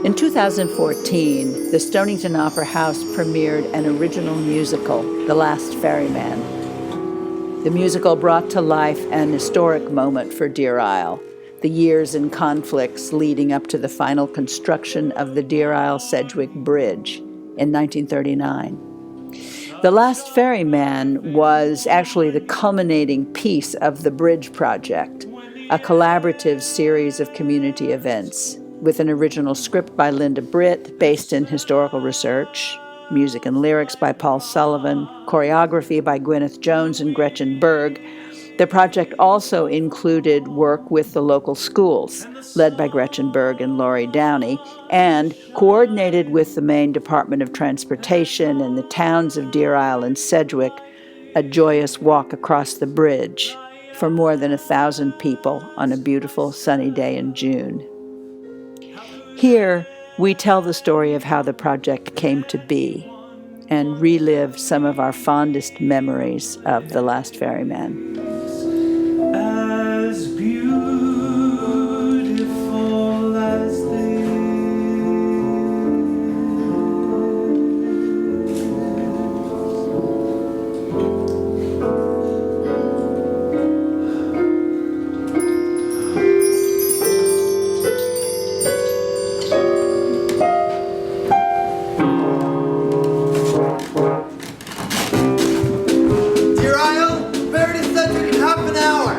In 2014, the Stonington Opera House premiered an original musical, The Last Ferryman. The musical brought to life an historic moment for Deer Isle, the years and conflicts leading up to the final construction of the Deer Isle-Sedgwick Bridge in 1939. The Last Ferryman was actually the culminating piece of the bridge project, a collaborative series of community events with an original script by Linda Britt based in historical research, music and lyrics by Paul Sullivan, choreography by Gwyneth Jones and Gretchen Berg. The project also included work with the local schools, led by Gretchen Berg and Laurie Downey, and coordinated with the Maine Department of Transportation and the towns of Deer Isle and Sedgwick, a joyous walk across the bridge for more than 1,000 people on a beautiful sunny day in June. Here, we tell the story of how the project came to be and relive some of our fondest memories of The Last Ferryman. As beautiful as Deer Isle, Barry said we can half an hour.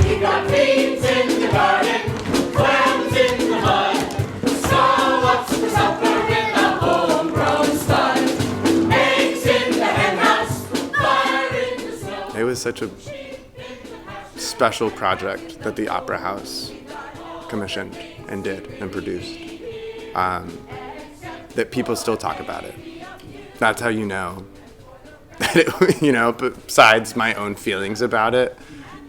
We got beans in the garden, clams in the mud, scallops for supper with a homegrown spud, eggs in the hen house, fire in the snow. It was such a special project that the Opera House commissioned and did and produced, that people still talk about it. That's how you know that it, besides my own feelings about it,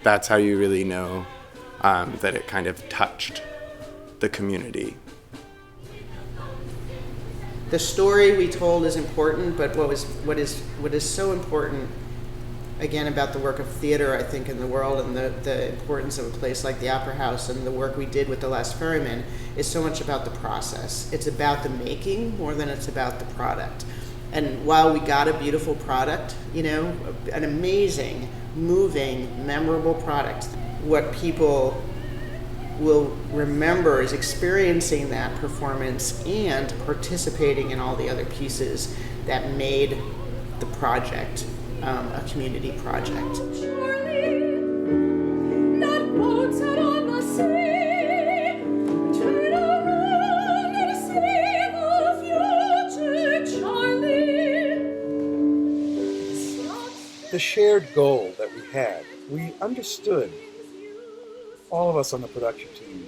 that's how you really know that it kind of touched the community. The story we told is important, but what is so important, again, about the work of theater, I think, in the world and the importance of a place like the Opera House and the work we did with The Last Ferryman is so much about the process. It's about the making more than it's about the product. And while we got a beautiful product, an amazing, moving, memorable product, what people will remember is experiencing that performance and participating in all the other pieces that made the project a community project. Charlie, that boat's out on the sea. Turn around and see the future, Charlie. The shared goal that we had, we understood, all of us on the production team,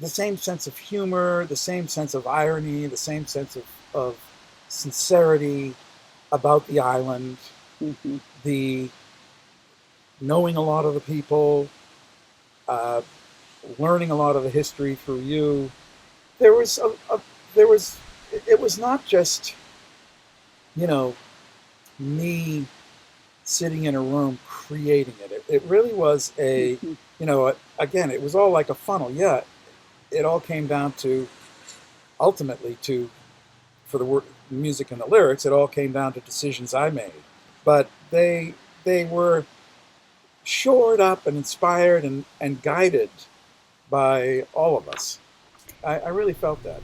the same sense of humor, the same sense of irony, the same sense of sincerity about the island, the knowing a lot of the people, learning a lot of the history through you. It was not just, me sitting in a room creating it. It really was again, it was all like a funnel. Yeah. It all came down to, ultimately, for the work, music and the lyrics, it all came down to decisions I made. But they were shored up and inspired and guided by all of us. I really felt that.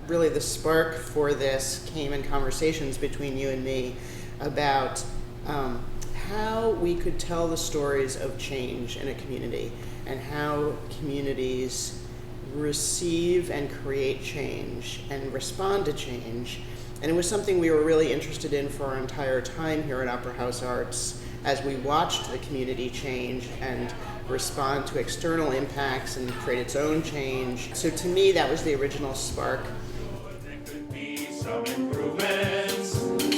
Really, the spark for this came in conversations between you and me about how we could tell the stories of change in a community and how communities receive and create change and respond to change. And it was something we were really interested in for our entire time here at Opera House Arts as we watched the community change and respond to external impacts and create its own change. So to me, that was the original spark. There could be some improvements,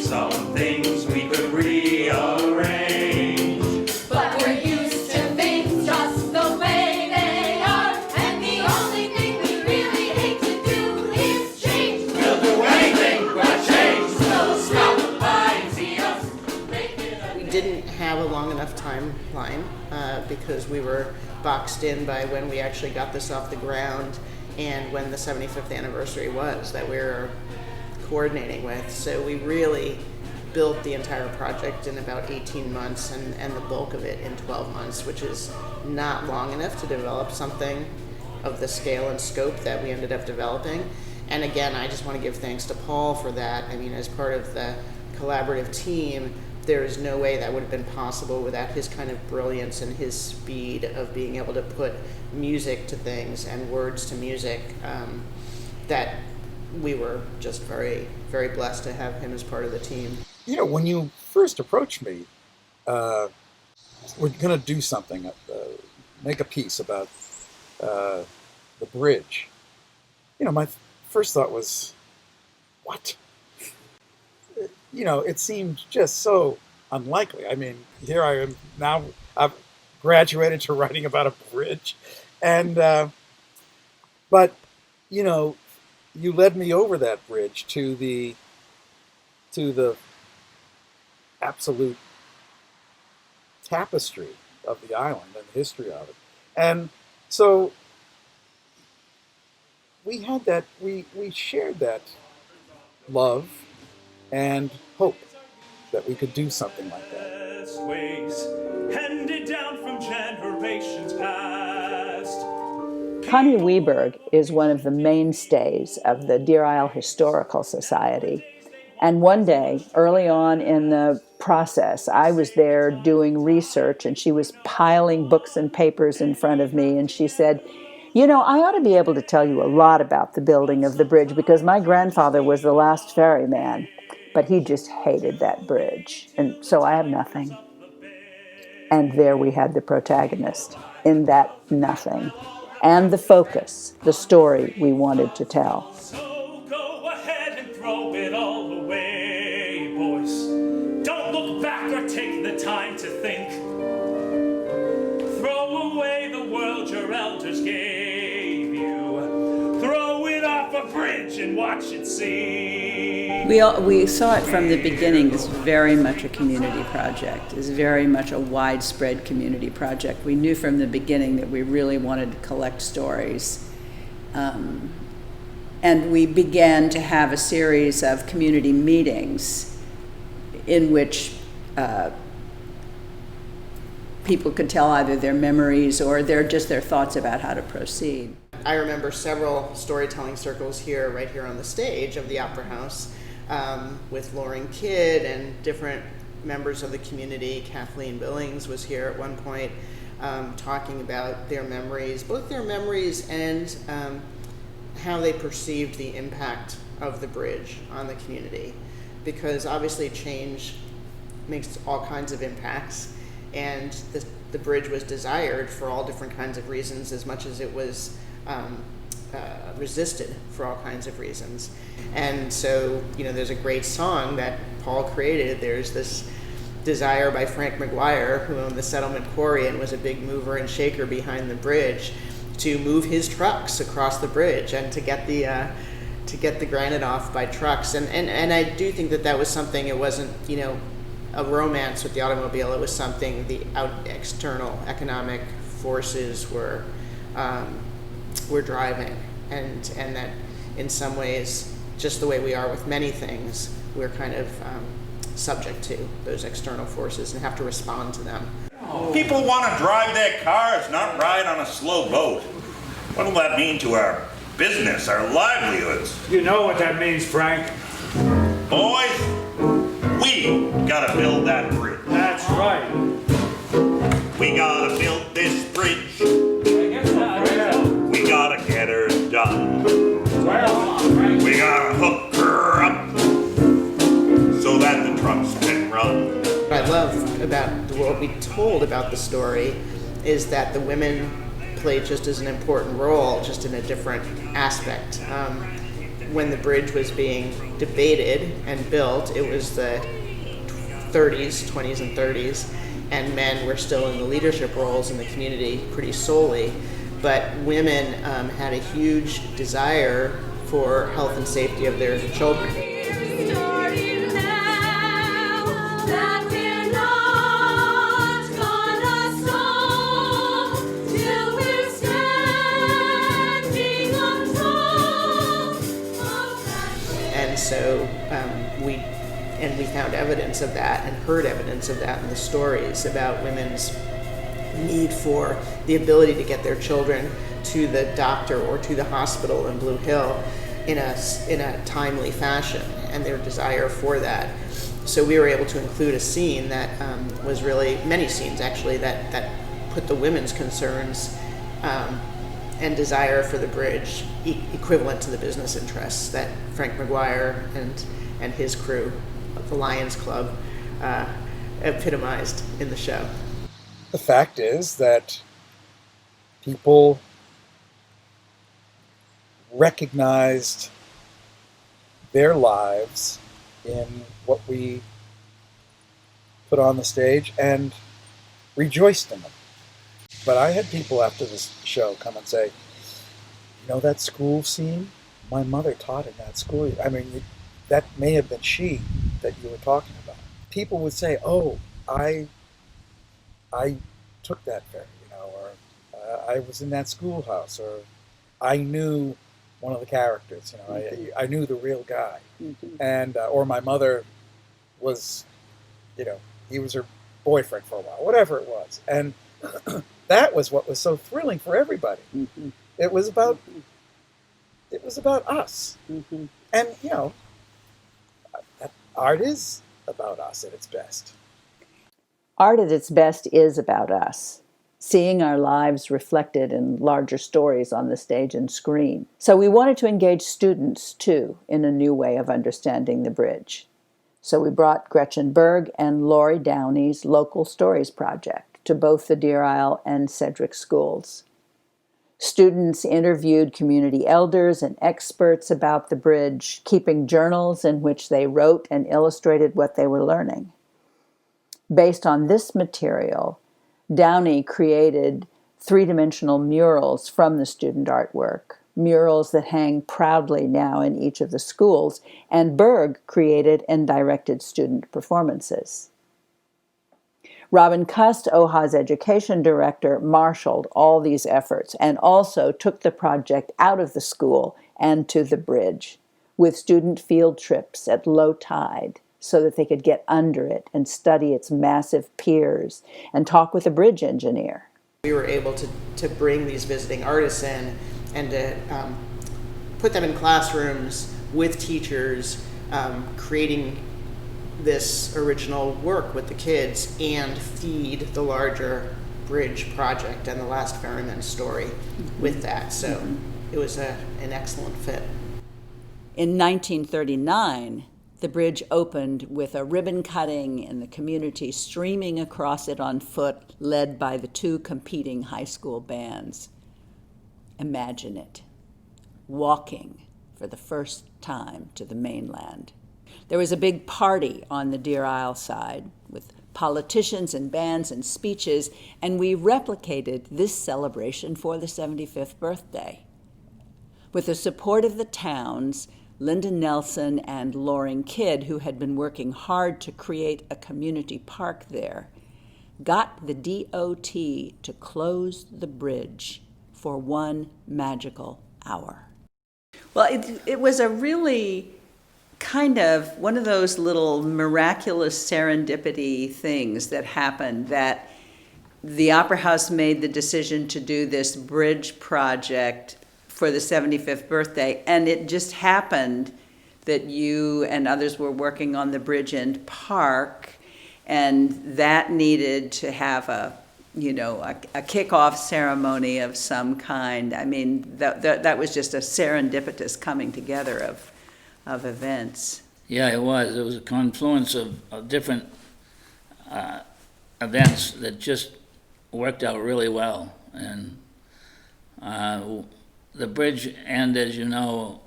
some things we could rearrange. But we're used to things just the way they are, and the only thing we really hate to do is change. We'll do anything but change. So stop by and see us. We didn't have a long enough timeline because we were boxed in by when we actually got this off the ground and when the 75th anniversary was that we were coordinating with. So we really built the entire project in about 18 months and the bulk of it in 12 months, which is not long enough to develop something of the scale and scope that we ended up developing. And again, I just want to give thanks to Paul for that. I mean, as part of the collaborative team, there is no way that would have been possible without his kind of brilliance and his speed of being able to put music to things and words to music, that we were just very, very blessed to have him as part of the team. You know, when you first approached me, we're going to do something, make a piece about the bridge. You know, my first thought was, what? You know, it seemed just so unlikely. I mean, here I am now, I've graduated to writing about a bridge. And, but, you know, you led me over that bridge to the absolute tapestry of the island and the history of it. And so we had that, we shared that love and hope that we could do something like that. Ways handed down from generations past. Connie Wieberg is one of the mainstays of the Deer Isle Historical Society. And one day, early on in the process, I was there doing research and she was piling books and papers in front of me and she said, you know, I ought to be able to tell you a lot about the building of the bridge because my grandfather was the last ferryman, but he just hated that bridge. And so I have nothing. And there we had the protagonist in that nothing. And the focus, the story we wanted to tell. So go ahead and throw it all away, boys. Don't look back or take the time to think. Throw away the world your elders gave you. Throw it off a bridge and watch it sink. We saw it from the beginning as very much a community project, as very much a widespread community project. We knew from the beginning that we really wanted to collect stories. And we began to have a series of community meetings in which people could tell either their memories or their thoughts about how to proceed. I remember several storytelling circles here, right here on the stage of the Opera House, with Lauren Kidd and different members of the community. Kathleen Billings was here at one point, talking about their memories, both their memories and how they perceived the impact of the bridge on the community. Because obviously change makes all kinds of impacts, and the bridge was desired for all different kinds of reasons as much as it was resisted for all kinds of reasons. And so, you know, there's a great song that Paul created. There's this desire by Frank McGuire, who owned the Settlement Quarry and was a big mover and shaker behind the bridge, to move his trucks across the bridge and to get the granite off by trucks. And I do think that was something. It wasn't, you know, a romance with the automobile. It was something the external economic forces were driving, and that in some ways, just the way we are with many things, we're kind of subject to those external forces and have to respond to them. People want to drive their cars, not ride on a slow boat. What will that mean to our business, our livelihoods? You know what that means, Frank. Boys, we gotta build that bridge. That's right. We gotta build this bridge. We gotta get her done. We gotta hook her up so that the trucks can run. What I love about what we told about the story is that the women played just as an important role, just in a different aspect. When the bridge was being debated and built, it was the 20s and 30s, and men were still in the leadership roles in the community pretty solely. But women had a huge desire for health and safety of their children. we found evidence of that and heard evidence of that in the stories about women's need for the ability to get their children to the doctor or to the hospital in Blue Hill in a timely fashion, and their desire for that. So we were able to include a scene that was really, many scenes actually, that put the women's concerns and desire for the bridge equivalent to the business interests that Frank McGuire and his crew of the Lions Club epitomized in the show. The fact is that people recognized their lives in what we put on the stage and rejoiced in them. But I had people after this show come and say, you know that school scene? My mother taught in that school. I mean, that may have been she that you were talking about. People would say, oh, I took that ferry, or I was in that schoolhouse, or I knew one of the characters, I knew the real guy. And, or my mother was, he was her boyfriend for a while, whatever it was. And that was what was so thrilling for everybody. It was about us. And, art is about us at its best. Art at its best is about us, seeing our lives reflected in larger stories on the stage and screen. So we wanted to engage students, too, in a new way of understanding the bridge. So we brought Gretchen Berg and Lori Downey's Local Stories Project to both the Deer Isle and Sedgwick schools. Students interviewed community elders and experts about the bridge, keeping journals in which they wrote and illustrated what they were learning. Based on this material, Downey created three-dimensional murals from the student artwork, murals that hang proudly now in each of the schools, and Berg created and directed student performances. Robin Cust, OHA's education director, marshaled all these efforts and also took the project out of the school and to the bridge, with student field trips at low tide, so that they could get under it and study its massive piers and talk with a bridge engineer. We were able to bring these visiting artists in and to put them in classrooms with teachers, creating this original work with the kids and feed the larger bridge project and the Last Ferryman story with that. So it was an excellent fit. In 1939, the bridge opened with a ribbon cutting and the community streaming across it on foot, led by the two competing high school bands. Imagine it, walking for the first time to the mainland. There was a big party on the Deer Isle side with politicians and bands and speeches, and we replicated this celebration for the 75th birthday. With the support of the towns, Linda Nelson and Loring Kidd, who had been working hard to create a community park there, got the DOT to close the bridge for one magical hour. Well, it was a really kind of one of those little miraculous serendipity things that happened, that the Opera House made the decision to do this bridge project for the 75th birthday, and it just happened that you and others were working on the Bridge End Park, and that needed to have a kickoff ceremony of some kind. I mean, that was just a serendipitous coming together of events. Yeah, it was. It was a confluence of different events that just worked out really well, and the Bridge End, as you know,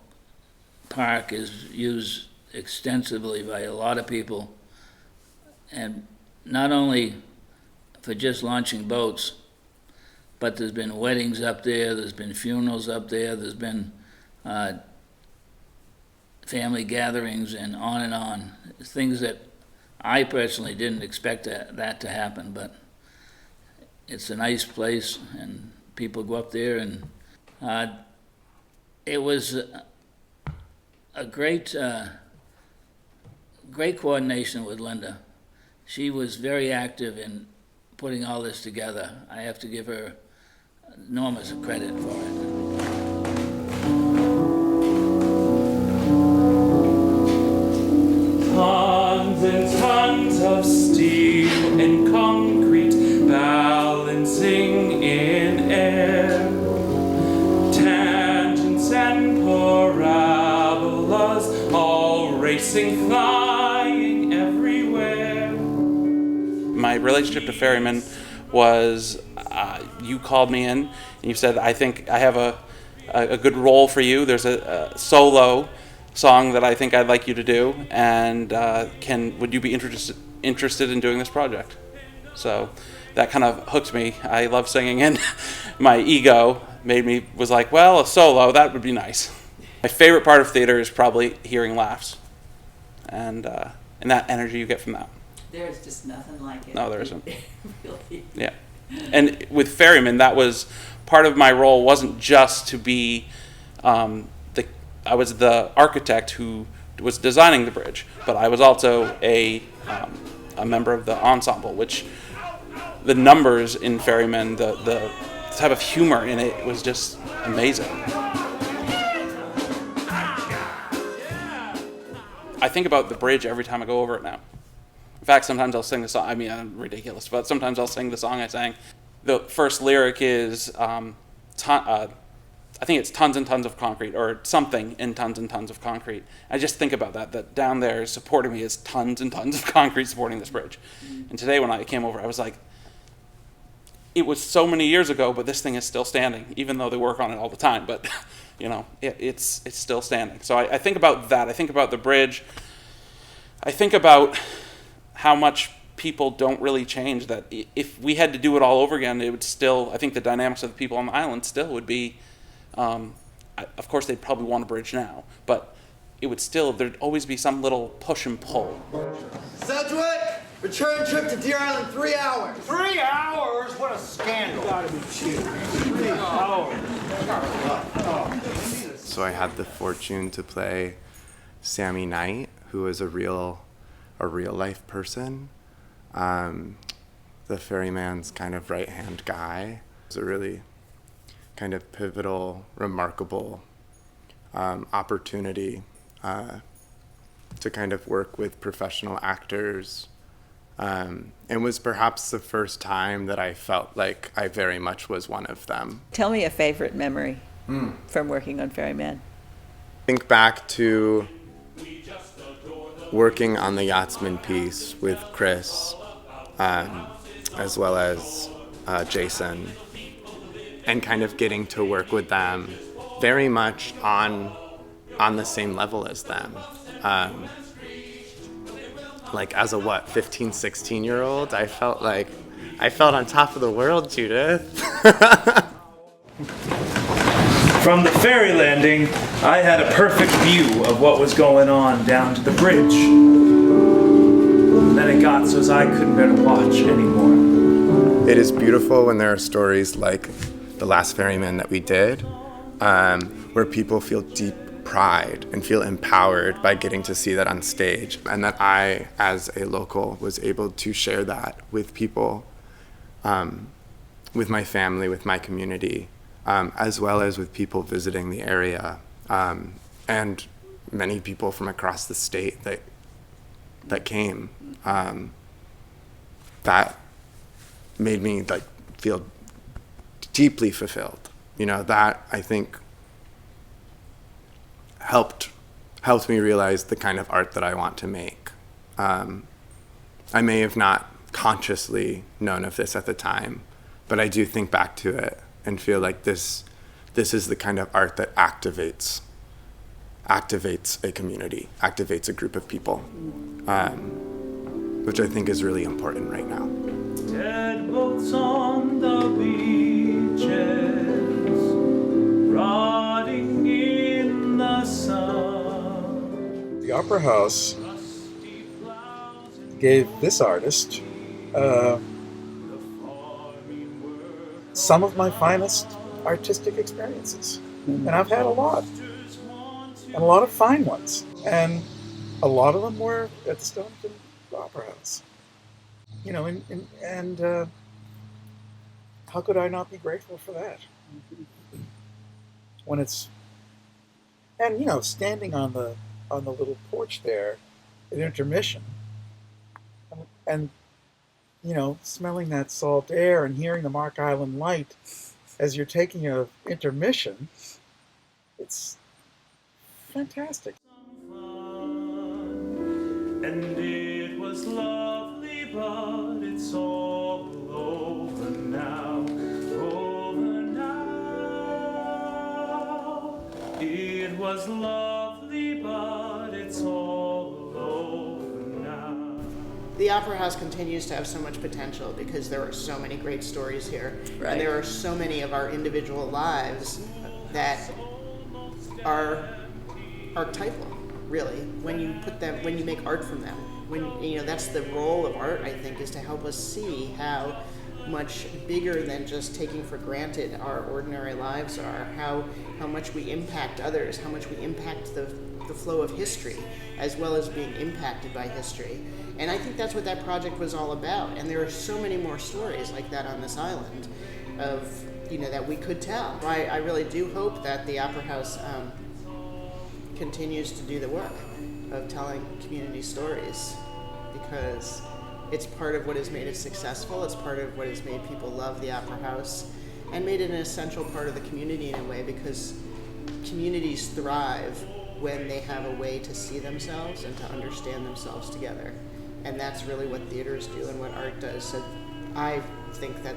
park is used extensively by a lot of people, and not only for just launching boats, but there's been weddings up there, there's been funerals up there, there's been family gatherings, and on. Things that I personally didn't expect that to happen, but it's a nice place, and people go up there, and it was a great great coordination with Linda. She was very active in putting all this together. I have to give her enormous credit for it. Tons and tons of steel and concrete balancing in air. Tangents and parabolas all racing, flying everywhere. My relationship to Ferryman was you called me in and you said, I think I have a good role for you. There's a solo song that I think I'd like you to do, and would you be interested in doing this project? So that kind of hooked me. I love singing, and my ego was like, well, a solo, that would be nice. My favorite part of theater is probably hearing laughs, and that energy you get from that. There's just nothing like it. No, there isn't. Really. Yeah. And with Ferryman, that was part of my role, wasn't just to be I was the architect who was designing the bridge, but I was also a member of the ensemble, which the numbers in Ferryman, the type of humor in it was just amazing. I think about the bridge every time I go over it now. In fact, sometimes I'll sing the song. I mean, I'm ridiculous, but sometimes I'll sing the song I sang. The first lyric is, I think it's tons and tons of concrete, or something in tons and tons of concrete. I just think about that down there supporting me is tons and tons of concrete supporting this bridge. And today when I came over, I was like, it was so many years ago, but this thing is still standing, even though they work on it all the time. But, it's still standing. So I think about that. I think about the bridge. I think about how much people don't really change, that if we had to do it all over again, it would still, I think the dynamics of the people on the island still would be, of course they'd probably want a bridge now, but there'd always be some little push and pull. Sedgwick, return trip to Deer Island, 3 hours. 3 hours? What a scandal. You gotta be cheating. 3 hours. So I had the fortune to play Sammy Knight, who is a real life person. The ferryman's kind of right-hand guy. It was a really kind of pivotal, remarkable opportunity to kind of work with professional actors. It was perhaps the first time that I felt like I very much was one of them. Tell me a favorite memory from working on Ferryman. Think back to working on the Yachtsman piece with Chris, as well as Jason, and kind of getting to work with them very much on the same level as them. Like as a 15, 16-year-old, I felt on top of the world, Judith. From the ferry landing, I had a perfect view of what was going on down to the bridge. Then it got so I couldn't bear to watch anymore. It is beautiful when there are stories like the Last Ferryman that we did, where people feel deep pride and feel empowered by getting to see that on stage, and that I, as a local, was able to share that with people, with my family, with my community, as well as with people visiting the area, and many people from across the state that came. That made me feel deeply fulfilled. That I think helped me realize the kind of art that I want to make. I may have not consciously known of this at the time, but I do think back to it and feel like this is the kind of art that activates a community, activates a group of people, which I think is really important right now. Dead boats on the beaches, rotting in the sun. The Opera House gave this artist some of my finest artistic experiences. And I've had a lot. And a lot of fine ones. And a lot of them were at the Stonington Opera House. You know, and how could I not be grateful for that? When it's, and you know, standing on the little porch there at intermission, and you know, smelling that salt air and hearing the Mark Island light as you're taking a intermission, it's fantastic. And it was lovely, but it's all over now. Over now. It was lovely, but it's all over now. The Opera House continues to have so much potential because there are so many great stories here. Right. And there are so many of our individual lives that are archetypal, really, when you make art from them. When, you know, that's the role of art, I think, is to help us see how much bigger than just taking for granted our ordinary lives are, how much we impact others, how much we impact the flow of history, as well as being impacted by history. And I think that's what that project was all about. And there are so many more stories like that on this island of, you know, that we could tell. I really do hope that the Opera House continues to do the work of telling community stories, because it's part of what has made it successful. It's part of what has made people love the Opera House and made it an essential part of the community in a way, because communities thrive when they have a way to see themselves and to understand themselves together. And that's really what theaters do and what art does. So I think that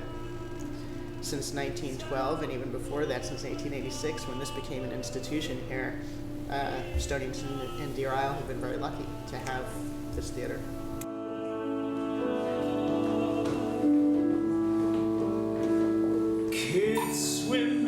since 1912, and even before that, since 1886, when this became an institution here, Stonington and Deer Isle have been very lucky to have this theater. Kids swim